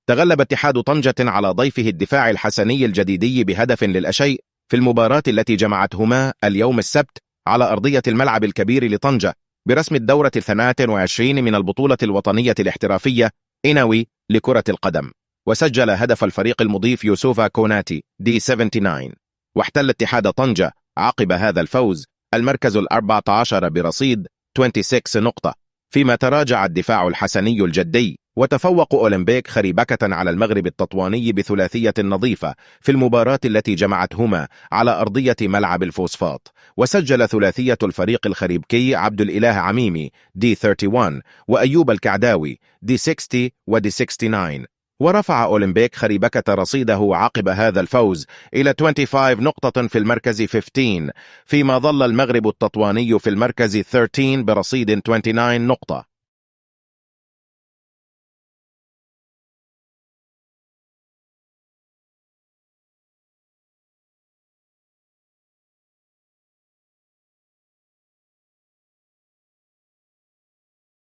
تغلب اتحاد طنجة على ضيفه الدفاع الحسني الجديدي بهدف للأشيء في المباراة التي جمعتهما اليوم السبت على أرضية الملعب الكبير لطنجة برسم الدورة 22 من البطولة الوطنية الاحترافية إناوي لكرة القدم. وسجل هدف الفريق المضيف يوسوفا كوناتي دي 79. واحتل اتحاد طنجة عقب هذا الفوز المركز 14 برصيد 26 نقطة، فيما تراجع الدفاع الحسني الجدي وتفوق أولمبيك خريبكة على المغرب التطواني بثلاثية نظيفة في المباراة التي جمعتهما على أرضية ملعب الفوسفات. وسجل ثلاثية الفريق الخريبكي عبد الإله عميمي دي 31 وأيوب الكعداوي دي 60 ودي 69. ورفع أولمبيك خريبكة رصيده عقب هذا الفوز إلى 25 نقطة في المركز 15، فيما ظل المغرب التطواني في المركز 13 برصيد 29 نقطة.